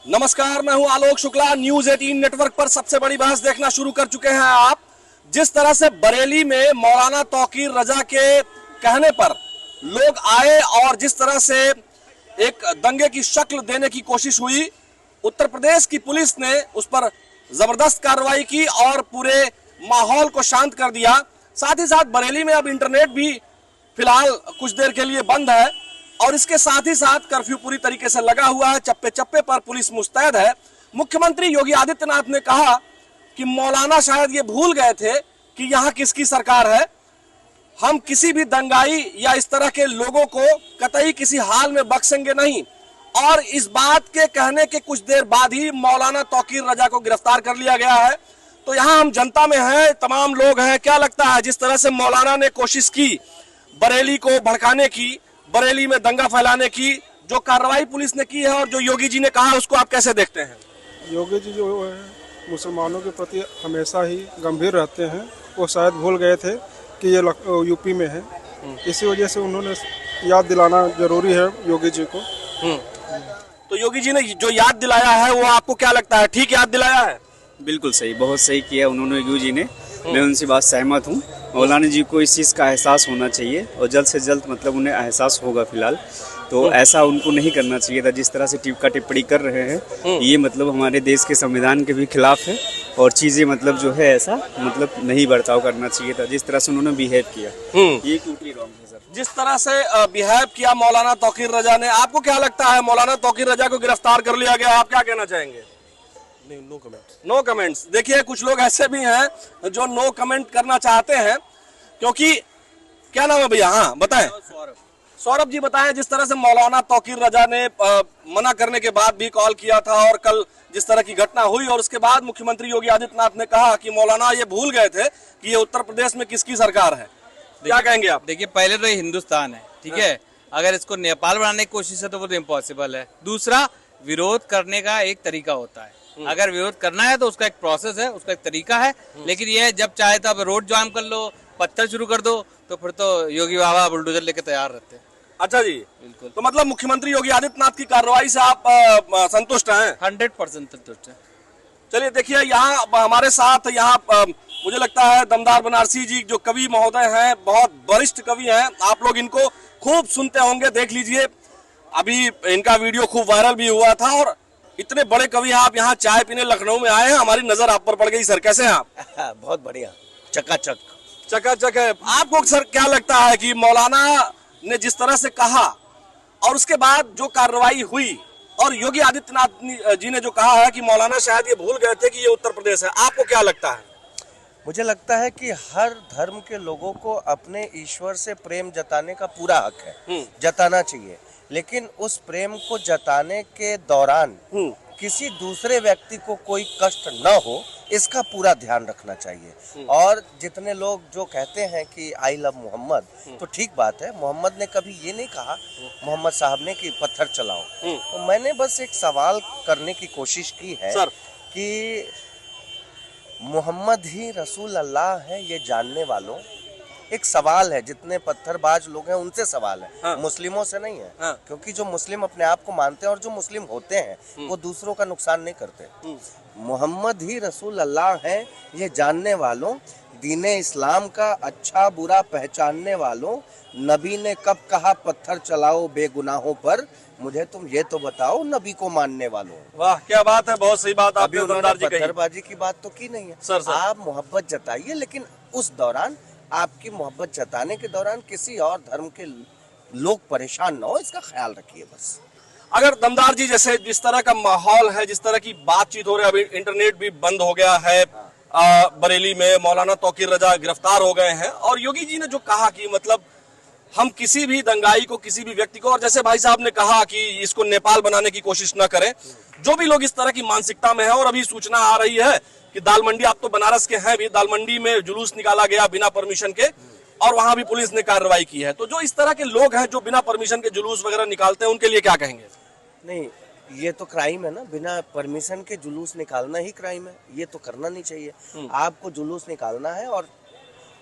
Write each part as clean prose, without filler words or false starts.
नमस्कार, मैं हूं आलोक शुक्ला। न्यूज 18 नेटवर्क पर सबसे बड़ी बहस देखना शुरू कर चुके हैं आप। जिस तरह से बरेली में मौलाना तौकीर रजा के कहने पर लोग आए और जिस तरह से एक दंगे की शक्ल देने की कोशिश हुई, उत्तर प्रदेश की पुलिस ने उस पर जबरदस्त कार्रवाई की और पूरे माहौल को शांत कर दिया। साथ ही साथ बरेली में अब इंटरनेट भी फिलहाल कुछ देर के लिए बंद है और इसके साथ ही साथ कर्फ्यू पूरी तरीके से लगा हुआ है। चप्पे चप्पे पर पुलिस मुस्तैद है। मुख्यमंत्री योगी आदित्यनाथ ने कहा कि मौलाना शायद ये भूल गए थे कि यहाँ किसकी सरकार है। हम किसी भी दंगाई या इस तरह के लोगों को कतई किसी हाल में बख्शेंगे नहीं। और इस बात के कहने के कुछ देर बाद ही मौलाना तौकीर रजा को गिरफ्तार कर लिया गया है। तो यहाँ हम जनता में हैं, तमाम लोग हैं। क्या लगता है, जिस तरह से मौलाना ने कोशिश की बरेली को भड़काने की, बरेली में दंगा फैलाने की, जो कार्रवाई पुलिस ने की है और जो योगी जी ने कहा, उसको आप कैसे देखते हैं? योगी जी जो है मुसलमानों के प्रति हमेशा ही गंभीर रहते हैं। वो शायद भूल गए थे कि ये यूपी में है, इसी वजह से उन्होंने याद दिलाना जरूरी है योगी जी को। तो योगी जी ने जो याद दिलाया है वो आपको क्या लगता है, ठीक याद दिलाया है? बिल्कुल सही, बहुत सही किया उन्होंने योगी जी ने। मैं उनसे बात सहमत हूँ। मौलाना जी को इस चीज़ का एहसास होना चाहिए और जल्द से जल्द मतलब उन्हें एहसास होगा। फिलहाल तो ऐसा उनको नहीं करना चाहिए था जिस तरह से टीका टिप्पणी कर रहे हैं। ये मतलब हमारे देश के संविधान के भी खिलाफ है और चीज़ें मतलब जो है ऐसा मतलब नहीं बर्ताव करना चाहिए था जिस तरह से उन्होंने बिहेव किया। ये टोटली रॉन्ग है सर। जिस तरह से बिहेव किया मौलाना तौकीर रजा ने, आपको क्या लगता है? मौलाना तौकीर रजा को गिरफ्तार कर लिया गया, आप क्या कहना चाहेंगे? No comments. No comments. देखिए, कुछ लोग ऐसे भी हैं जो नो कमेंट करना चाहते हैं, क्योंकि क्या नाम है भैया? हाँ बताएं। सौरभ जी बताएं। जिस तरह से मौलाना तौकीर रजा ने मना करने के बाद भी कॉल किया था और कल जिस तरह की घटना हुई और उसके बाद मुख्यमंत्री योगी आदित्यनाथ ने कहा कि मौलाना ये भूल गए थे कि ये उत्तर प्रदेश में किसकी सरकार है, क्या कहेंगे आप? देखिए, पहले तो ये हिंदुस्तान है, ठीक है। अगर इसको नेपाल बनाने की कोशिश है तो वो तो इम्पॉसिबल है। दूसरा, विरोध करने का एक तरीका होता है। अगर विरोध करना है तो उसका एक प्रोसेस है, उसका एक तरीका है। लेकिन ये जब चाहे तब रोड जाम कर लो, पत्थर शुरू कर दो, तो फिर तो योगी बाबा बुलडोजर लेके तैयार रहते हैं। अच्छा जी, बिल्कुल। तो मतलब मुख्यमंत्री योगी आदित्यनाथ की कार्रवाई से आप संतुष्ट हैं? 100% संतुष्ट है। चलिए, देखिए यहाँ हमारे साथ यहाँ मुझे लगता है दमदार बनारसी जी जो कवि महोदय हैं, बहुत वरिष्ठ कवि हैं। आप लोग इनको खूब सुनते होंगे, देख लीजिए। अभी इनका वीडियो खूब वायरल भी हुआ था और इतने बड़े कवि आप यहाँ चाय पीने लखनऊ में आए हैं, हमारी नजर आप पर पड़ गई सर। कैसे हैं आप? बहुत बढ़िया, चकाचक। चकाचक है। आपको सर क्या लगता है कि मौलाना ने जिस तरह से कहा और उसके बाद जो कार्रवाई हुई और योगी आदित्यनाथ जी ने जो कहा है कि मौलाना शायद ये भूल गए थे कि ये उत्तर प्रदेश है, आपको क्या लगता है? मुझे लगता है कि हर धर्म के लोगों को अपने ईश्वर से प्रेम जताने का पूरा हक है, जताना चाहिए। लेकिन उस प्रेम को जताने के दौरान किसी दूसरे व्यक्ति को कोई कष्ट न हो, इसका पूरा ध्यान रखना चाहिए। और जितने लोग जो कहते हैं कि आई लव मोहम्मद, तो ठीक बात है, मोहम्मद ने कभी ये नहीं कहा मोहम्मद साहब ने कि पत्थर चलाओ। तो मैंने बस एक सवाल करने की कोशिश की है सर कि मोहम्मद ही रसूल अल्लाह है, ये जानने वालों एक सवाल है। जितने पत्थरबाज लोग हैं उनसे सवाल है, हाँ। मुस्लिमों से नहीं है। हाँ। क्योंकि जो मुस्लिम अपने आप को मानते हैं और जो मुस्लिम होते हैं वो दूसरों का नुकसान नहीं करते। मोहम्मद ही रसूल अल्लाह है, ये जानने वालों, दीने इस्लाम का अच्छा बुरा पहचानने वालों, नबी ने कब कहा पत्थर चलाओ बेगुनाहों पर, मुझे तुम ये तो बताओ नबी को मानने वालों। वाह, क्या बात है, बहुत सही बात अभी आपने उन्होंने दमदार जी कही। पत्थरबाजी की बात तो की नहीं है। सर। आप मोहब्बत जताइए, लेकिन उस दौरान आपकी मोहब्बत जताने के दौरान किसी और धर्म के लोग परेशान ना हो, इसका ख्याल रखिए बस। अगर दमदार जी, जैसे जिस तरह का माहौल है, जिस तरह की बातचीत हो रही है, अभी इंटरनेट भी बंद हो गया है, बरेली में मौलाना तौकीर रजा गिरफ्तार हो गए हैं और योगी जी ने जो कहा कि मतलब हम किसी भी दंगाई को, किसी भी व्यक्ति को, और जैसे भाई साहब ने कहा कि इसको नेपाल बनाने की कोशिश न करें, जो भी लोग इस तरह की मानसिकता में है। और अभी सूचना आ रही है कि दाल मंडी, आप तो बनारस के हैं भी, दाल मंडी में जुलूस निकाला गया बिना परमिशन के और वहां भी पुलिस ने कार्रवाई की है। तो जो इस तरह के लोग हैं जो बिना परमिशन के जुलूस वगैरह निकालते हैं, उनके लिए क्या कहेंगे? नहीं, ये तो क्राइम है ना, बिना परमिशन के जुलूस निकालना ही क्राइम है, ये तो करना नहीं चाहिए। आपको जुलूस निकालना है और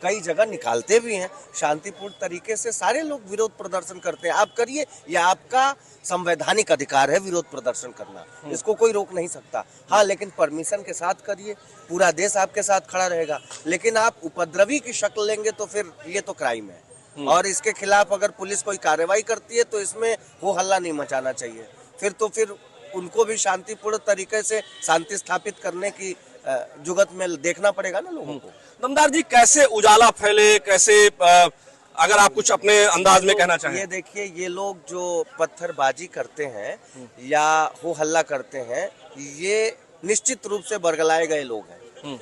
कई जगह निकालते भी हैं शांतिपूर्ण तरीके से। सारे लोग विरोध प्रदर्शन करते हैं, आप करिए, यह आपका संवैधानिक अधिकार है विरोध प्रदर्शन करना, इसको कोई रोक नहीं सकता। हाँ, लेकिन परमिशन के साथ करिए, पूरा देश आपके साथ खड़ा रहेगा। लेकिन आप उपद्रवी की शक्ल लेंगे तो फिर ये तो क्राइम है, और इसके खिलाफ अगर पुलिस कोई कार्रवाई करती है तो इसमें हो हल्ला नहीं मचाना चाहिए। फिर उनको भी शांतिपूर्ण तरीके से शांति स्थापित करने की जुगत में देखना पड़ेगा ना लोगों को। दमदार जी, कैसे उजाला फैले, कैसे अगर आप कुछ अपने अंदाज में कहना चाहें? ये देखिए, ये लोग जो पत्थरबाजी करते हैं या हो हल्ला करते हैं, ये निश्चित रूप से बरगलाए गए लोग हैं।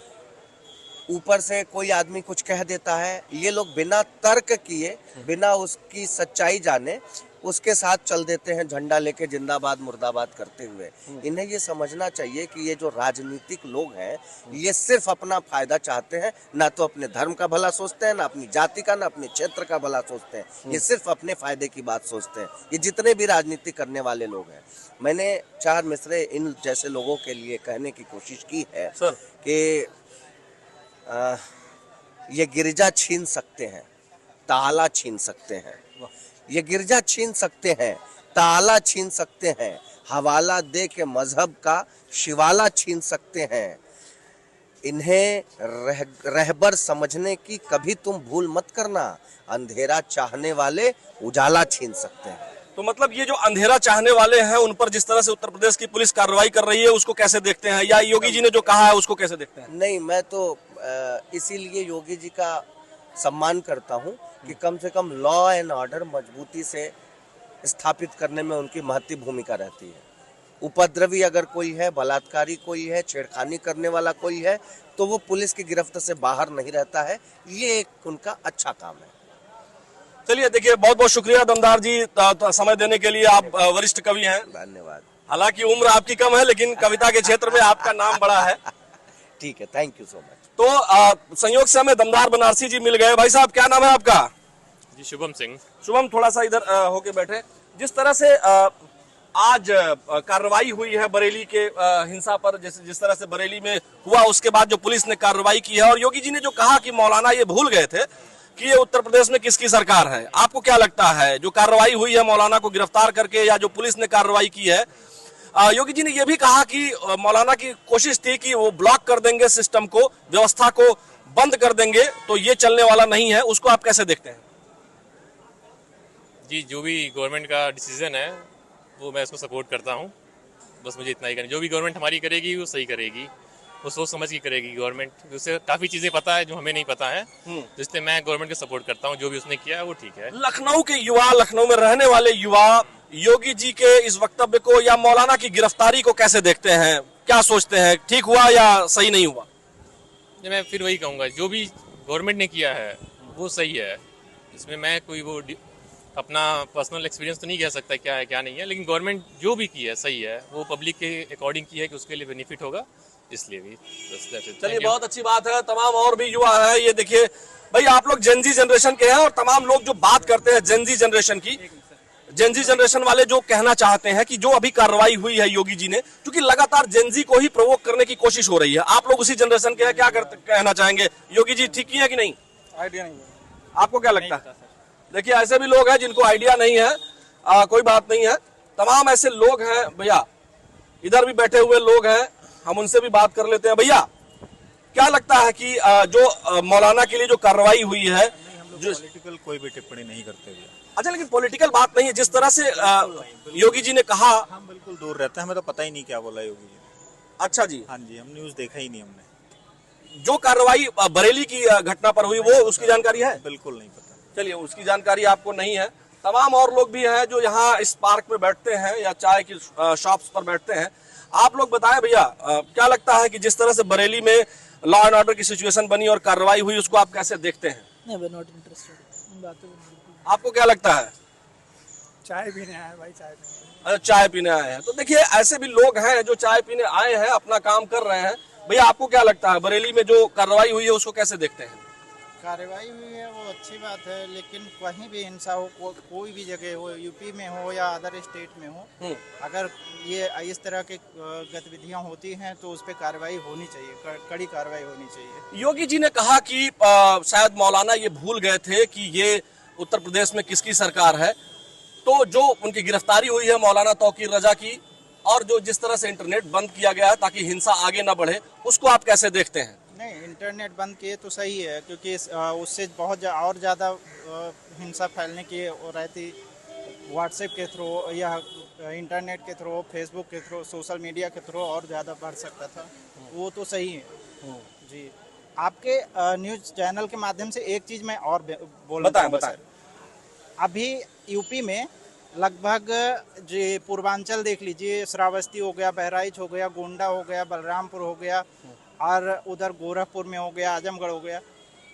ऊपर से कोई आदमी कुछ कह देता है, ये लोग बिना तर्क किए, बिना उसकी सच्चाई जाने उसके साथ चल देते हैं, झंडा लेके जिंदाबाद मुर्दाबाद करते हुए। इन्हें ये समझना चाहिए कि ये जो राजनीतिक लोग हैं, ये सिर्फ अपना फायदा चाहते हैं, ना तो अपने धर्म का भला सोचते हैं, ना अपनी जाति का, ना अपने क्षेत्र का भला सोचते हैं। ये सिर्फ अपने फायदे की बात सोचते हैं। ये जितने भी राजनीति करने वाले लोग हैं, मैंने 4 मिसरे इन जैसे लोगों के लिए कहने की कोशिश की है कि ये गिरजा छीन सकते हैं, ताला छीन सकते हैं, ये गिरजा छीन सकते हैं, ताला छीन सकते हैं, हवाला दे के मजहब का शिवाला छीन सकते हैं। इन्हें रहबर समझने की कभी तुम भूल मत करना, अंधेरा चाहने वाले उजाला छीन सकते हैं। तो मतलब ये जो अंधेरा चाहने वाले हैं, उन पर जिस तरह से उत्तर प्रदेश की पुलिस कार्रवाई कर रही है, उसको कैसे देखते हैं, या योगी जी ने जो कहा है उसको कैसे देखते हैं? नहीं, मैं तो इसीलिए योगी जी का सम्मान करता हूं कि कम से कम लॉ एंड ऑर्डर मजबूती से स्थापित करने में उनकी महत्वपूर्ण भूमिका रहती है। उपद्रवी अगर कोई है, बलात्कारी कोई है, छेड़खानी करने वाला कोई है, तो वो पुलिस की गिरफ्त से बाहर नहीं रहता है। ये एक उनका अच्छा काम है। चलिए, देखिए, बहुत बहुत शुक्रिया दमदार जी समय देने के लिए। आप वरिष्ठ कवि हैं, धन्यवाद। हालांकि उम्र आपकी कम है, लेकिन कविता के क्षेत्र में आपका नाम बड़ा है। ठीक है, थैंक यू सो मच। तो संयोग से हमें दमदार बनारसी जी मिल गए। भाई साहब, क्या नाम है आपका? जी, शुभम सिंह। शुभम, थोड़ा सा इधर होके बैठे। जिस तरह से आज कार्रवाई हुई है बरेली के हिंसा पर, जिस तरह से बरेली में हुआ, उसके बाद जो पुलिस ने कार्रवाई की है, और योगी जी ने जो कहा कि मौलाना ये भूल गए थे कि ये उत्तर प्रदेश में किसकी सरकार है, आपको क्या लगता है जो कार्रवाई हुई है मौलाना को गिरफ्तार करके, या जो पुलिस ने कार्रवाई की है? योगी जी ने यह भी कहा कि मौलाना की कोशिश थी कि वो ब्लॉक कर देंगे सिस्टम को, व्यवस्था को बंद कर देंगे, तो ये चलने वाला नहीं है। उसको आप कैसे देखते हैं? जी, जो भी गवर्नमेंट का डिसीजन है वो मैं इसको सपोर्ट करता हूँ। बस मुझे इतना ही करना, जो भी गवर्नमेंट हमारी करेगी वो सही करेगी, वो सोच समझ के करेगी गवर्नमेंट। उससे काफ़ी चीज़ें पता है जो हमें नहीं पता है, जिससे मैं गवर्नमेंट को सपोर्ट करता हूँ। जो भी उसने किया है वो ठीक है। लखनऊ के युवा, लखनऊ में रहने वाले युवा योगी जी के इस वक्तव्य को या मौलाना की गिरफ्तारी को कैसे देखते हैं, क्या सोचते हैं? ठीक हुआ या सही नहीं हुआ? मैं फिर वही कहूँगा, जो भी गवर्नमेंट ने किया है वो सही है। इसमें मैं कोई वो अपना पर्सनल एक्सपीरियंस तो नहीं कह सकता क्या है क्या नहीं है, लेकिन गवर्नमेंट जो भी की है सही है। वो पब्लिक के अकॉर्डिंग की है कि उसके लिए बेनिफिट होगा, इसलिए भी। चलिए, बहुत अच्छी बात है। तमाम और भी युवा है, ये देखिए भाई, आप लोग जेनजी जनरेशन के हैं, और तमाम लोग जो बात करते हैं जेनजी जनरेशन की, जेनजी जनरेशन वाले जो कहना चाहते हैं कि जो अभी कार्रवाई हुई है योगी जी ने, क्योंकि लगातार जेनजी को ही प्रोवोक करने की कोशिश हो रही है। आप लोग उसी जनरेशन के हैं, क्या कहना चाहेंगे? योगी जी ठीक किए कि नहीं? आइडिया नहीं, आपको क्या लगता है? देखिए, ऐसे भी लोग हैं जिनको आइडिया नहीं है, कोई बात नहीं है। तमाम ऐसे लोग हैं भैया, इधर भी बैठे हुए लोग हैं, हम उनसे भी बात कर लेते हैं। भैया, क्या लगता है कि जो मौलाना के लिए जो कार्रवाई हुई है, जो पॉलिटिकल कोई भी टिप्पणी नहीं करते भैया। अच्छा, लेकिन पॉलिटिकल बात नहीं है, जिस तरह से योगी जी ने कहा। हम बिल्कुल दूर रहते हैं, हमें तो पता ही नहीं क्या बोला योगी जी ने। अच्छा जी। हाँ जी, हम न्यूज़ देखा ही नहीं हमने। जो कार्रवाई बरेली की घटना पर हुई, वो उसकी जानकारी है? बिल्कुल नहीं पता। चलिए, उसकी जानकारी आपको नहीं है। तमाम और लोग भी हैं जो यहाँ इस पार्क में बैठते हैं या चाय की शॉप्स पर बैठते हैं। आप लोग बताएं भैया, क्या लगता है कि जिस तरह से बरेली में लॉ एंड ऑर्डर की सिचुएशन बनी और कार्रवाई हुई, उसको आप कैसे देखते हैं? Not interested. आपको क्या लगता है? चाय पीने आए भाई, चाय पीने। अच्छा, चाय पीने आए हैं। तो देखिए, ऐसे भी लोग हैं जो चाय पीने आए हैं, अपना काम कर रहे हैं। भैया, आपको क्या लगता है बरेली में जो कार्रवाई हुई है उसको कैसे देखते हैं? कार्रवाई हुई है वो अच्छी बात है, लेकिन कहीं भी हिंसा हो, कोई भी जगह हो, यूपी में हो या अदर स्टेट में हो, अगर ये इस तरह की गतिविधियां होती हैं तो उस पर कार्रवाई होनी चाहिए, कड़ी कार्रवाई होनी चाहिए। योगी जी ने कहा कि शायद मौलाना ये भूल गए थे कि ये उत्तर प्रदेश में किसकी सरकार है, तो जो उनकी गिरफ्तारी हुई है मौलाना तौकीर रजा की, और जो जिस तरह से इंटरनेट बंद किया गया है ताकि हिंसा आगे न बढ़े, उसको आप कैसे देखते हैं? नहीं, इंटरनेट बंद किए तो सही है, क्योंकि उससे बहुत और ज़्यादा हिंसा फैलने की रहती। व्हाट्सएप के थ्रू या इंटरनेट के थ्रू, फेसबुक के थ्रू, सोशल मीडिया के थ्रू और ज़्यादा बढ़ सकता था, वो तो सही है जी। आपके न्यूज़ चैनल के माध्यम से एक चीज़ मैं और बोलना चाहूँगा सर। अभी यूपी में लगभग जो पूर्वांचल देख लीजिए, श्रावस्ती हो गया, बहराइच हो गया, गोंडा हो गया, बलरामपुर हो गया, और उधर गोरखपुर में हो गया, आजमगढ़ हो गया।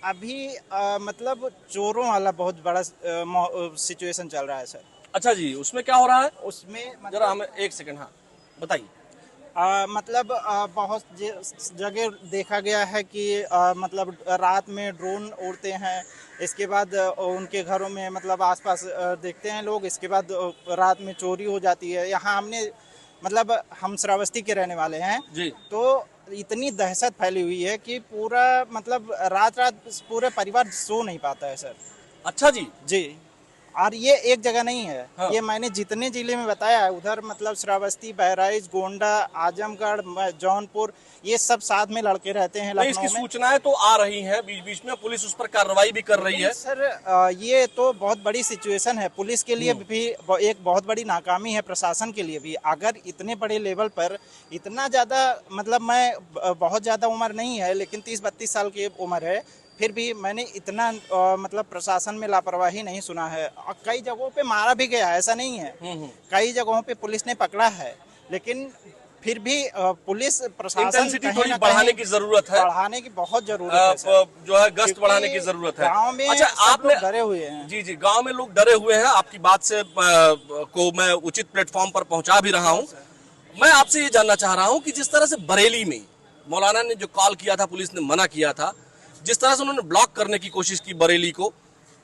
अभी मतलब चोरों वाला बहुत बड़ा सिचुएशन चल रहा है सर। अच्छा जी, उसमें क्या हो रहा है? उसमें जरा हमें एक सेकंड, हाँ बताइए। मतलब बहुत जगह देखा गया है कि मतलब रात में ड्रोन उड़ते हैं, इसके बाद उनके घरों में मतलब आसपास देखते हैं लोग, इसके बाद रात में चोरी हो जाती है। यहाँ हमने मतलब हम श्रावस्ती के रहने वाले हैं जी, तो इतनी दहशत फैली हुई है कि पूरा मतलब रात पूरे परिवार सो नहीं पाता है सर। अच्छा जी जी, और ये एक जगह नहीं है। हाँ। ये मैंने जितने जिले में बताया है, उधर मतलब श्रावस्ती, बहराइच, गोंडा, आजमगढ़, जौनपुर, ये सब साथ में लड़के रहते हैं नहीं, इसकी लखनऊ में। सूचनाएं तो आ रही हैं बीच बीच में, पुलिस उस पर कार्रवाई भी कर रही है। सर ये तो बहुत बड़ी सिचुएशन है, पुलिस के लिए भी एक बहुत बड़ी नाकामी है, प्रशासन के लिए भी। अगर इतने बड़े लेवल पर इतना ज़्यादा, मतलब मैं बहुत ज़्यादा उम्र नहीं है, लेकिन 30-32 साल की उम्र है, फिर भी मैंने इतना मतलब प्रशासन में लापरवाही नहीं सुना है। कई जगहों पे मारा भी गया है, ऐसा नहीं है, कई जगहों पे पुलिस ने पकड़ा है, लेकिन फिर भी पुलिस प्रशासन इंटेंसिटी थोड़ी बढ़ाने की जरूरत है, बढ़ाने की बहुत जरूरत है सर। जो है गश्त बढ़ाने की जरूरत है। गाँव में अच्छा, आपने डरे हुए हैं। जी जी, गांव में लोग डरे हुए हैं, आपकी बात से को मैं उचित प्लेटफॉर्म पर पहुंचा भी रहा हूं। मैं आपसे ये जानना चाह रहा हूं कि जिस तरह से बरेली में मौलाना ने जो कॉल किया था, पुलिस ने मना किया था, जिस तरह से उन्होंने ब्लॉक करने की कोशिश की बरेली को,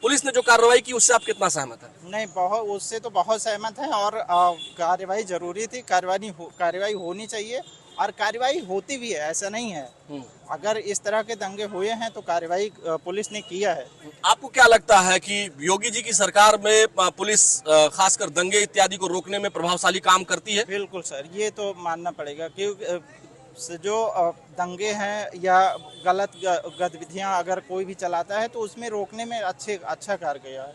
पुलिस ने जो कार्रवाई की, उससे आप कितना सहमत हैं? नहीं, बहुत, उससे तो बहुत सहमत है, और कार्रवाई जरूरी थी, कार्रवाई होनी चाहिए, और कार्रवाई होती भी है, ऐसा नहीं है। अगर इस तरह के दंगे हुए हैं तो कार्रवाई पुलिस ने किया है। आपको क्या लगता है कि योगी जी की सरकार में पुलिस खासकर दंगे इत्यादि को रोकने में प्रभावशाली काम करती है? बिल्कुल सर, ये तो मानना पड़ेगा, क्योंकि जो दंगे हैं या गलत गतिविधियां अगर कोई भी चलाता है तो उसमें रोकने में अच्छा कार्य किया है।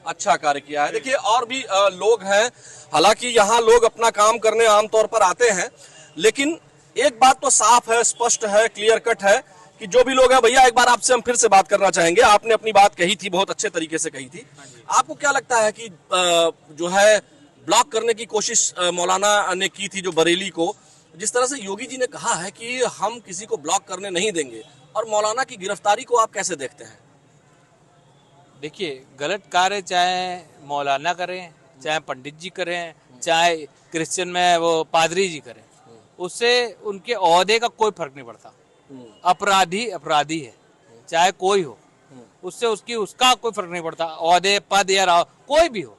अच्छा कार्य किया है। देखिए, और भी लोग हैं, हालांकि यहाँ लोग अपना काम करने आमतौर पर आते हैं, लेकिन एक बात तो साफ है, स्पष्ट है, क्लियर कट है कि जो भी लोग हैं, भैया एक बार आपसे हम फिर से बात करना चाहेंगे। आपने अपनी बात कही थी, बहुत अच्छे तरीके से कही थी। आपको क्या लगता है कि जो है ब्लॉक करने की कोशिश मौलाना ने की थी, जो बरेली को, जिस तरह से योगी जी ने कहा है कि हम किसी को ब्लॉक करने नहीं देंगे, और मौलाना की गिरफ्तारी को आप कैसे देखते हैं? देखिए, गलत कार्य चाहे मौलाना करें, चाहे पंडित जी करें, चाहे क्रिश्चियन में वो पादरी जी करें, उससे उनके ओहदे का कोई फर्क नहीं पड़ता। अपराधी अपराधी है, चाहे कोई हो, उससे उसका कोई फर्क नहीं पड़ता, ओहदे, पद या कोई भी हो।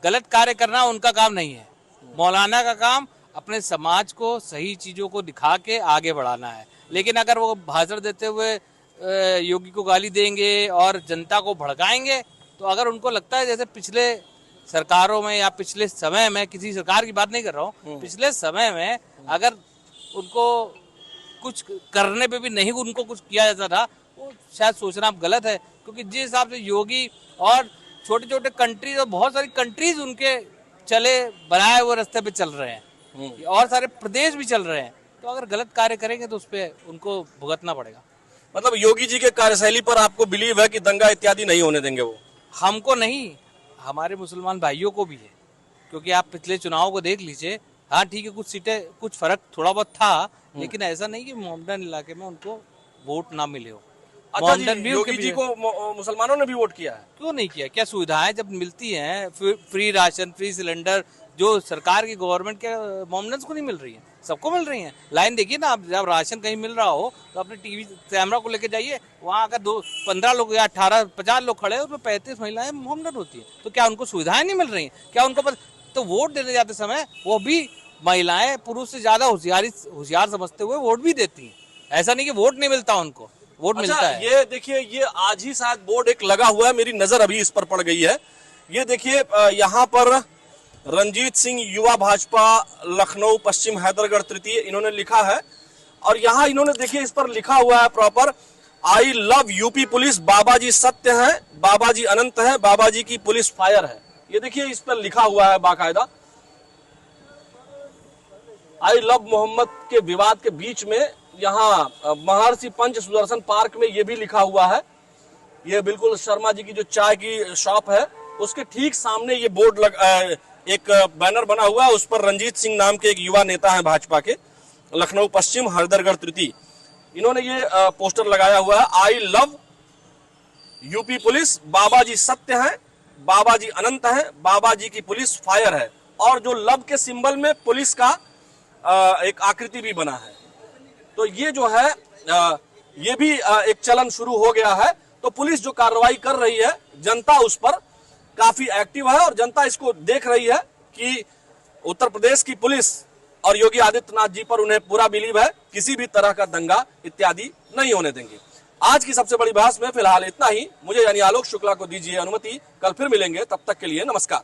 गलत कार्य करना उनका काम नहीं है। मौलाना का काम अपने समाज को सही चीजों को दिखा के आगे बढ़ाना है। लेकिन अगर वो भाषण देते हुए योगी को गाली देंगे और जनता को भड़काएंगे, तो अगर उनको लगता है, जैसे पिछले सरकारों में या पिछले समय में, किसी सरकार की बात नहीं कर रहा हूँ, पिछले समय में अगर उनको कुछ करने पे भी नहीं उनको कुछ किया जाता था, वो शायद सोचना गलत है। क्योंकि जिस हिसाब से योगी और छोटे छोटे कंट्रीज और बहुत सारी कंट्रीज उनके चले बनाए हुए रास्ते पे चल रहे हैं, और सारे प्रदेश भी चल रहे हैं, तो अगर गलत कार्य करेंगे तो उस पे उनको भुगतना पड़ेगा। मतलब योगी जी के कार्यशैली पर आपको बिलीव है कि दंगा इत्यादि नहीं होने देंगे वो? हमको नहीं, हमारे मुसलमान भाइयों को भी है, क्योंकि आप पिछले चुनाव को देख लीजिए। हाँ ठीक है, कुछ सीटें, कुछ फर्क थोड़ा बहुत था, लेकिन ऐसा नहीं कि मोहम्मदन इलाके में उनको वोट ना मिले हो। अच्छा जी, योगी जी को मुसलमानों ने भी वोट किया है? क्यों नहीं किया? क्या सुविधाएं जब मिलती हैं, फ्री राशन, फ्री सिलेंडर, जो सरकार की गवर्नमेंट के मोमडन्स को नहीं मिल रही है, सबको मिल रही है। लाइन देखिए ना, आप जब राशन कहीं मिल रहा हो तो अपने टीवी कैमरा को लेके जाइए, वहाँ अगर 15 लोग या 50 लोग खड़े हैं, उसमें 35 महिलाएं मोमडन होती है। तो क्या उनको सुविधाएं नहीं मिल रही हैं? क्या उनको तो वोट देने जाते समय वो भी महिलाएं पुरुष से ज्यादा होशियार समझते हुए वोट भी देती हैं। ऐसा नहीं कि वोट नहीं मिलता उनको, वोट मिलता है। ये देखिए, ये आज ही शायद बोर्ड एक लगा हुआ है, मेरी नजर अभी इस पर पड़ गई है। ये देखिए, यहाँ पर रंजीत सिंह युवा भाजपा लखनऊ पश्चिम हैदरगढ़ तृतीय इन्होंने लिखा है। और यहाँ इन्होंने देखिए इस पर लिखा हुआ है proper, I love UP police, बाबा जी सत्य है, बाबा जी अनंत है, बाबा जी की पुलिस फायर है। ये देखिए इस पर लिखा हुआ है बाकायदा। आई लव मोहम्मद के विवाद के बीच में यहाँ महर्षि पंच सुदर्शन पार्क में ये भी लिखा हुआ है। ये बिल्कुल शर्मा जी की जो चाय की शॉप है उसके ठीक सामने ये बोर्ड एक बैनर बना हुआ है, उस पर रंजीत सिंह नाम के एक युवा नेता है भाजपा के, लखनऊ पश्चिम हैदरगढ़ तृतीय, इन्होंने ये पोस्टर लगाया हुआ है, आई लव यूपी पुलिस, बाबा जी सत्य है, बाबा जी अनंत है, बाबा जी की पुलिस फायर है। और जो लव के सिंबल में पुलिस का एक आकृति भी बना है। तो ये जो है ये भी एक चलन शुरू हो गया है। तो पुलिस जो कार्रवाई कर रही है, जनता उस पर काफी एक्टिव है और जनता इसको देख रही है कि उत्तर प्रदेश की पुलिस और योगी आदित्यनाथ जी पर उन्हें पूरा बिलीव है, किसी भी तरह का दंगा इत्यादि नहीं होने देंगे। आज की सबसे बड़ी बहस में फिलहाल इतना ही। मुझे यानी आलोक शुक्ला को दीजिए अनुमति, कल फिर मिलेंगे, तब तक के लिए नमस्कार।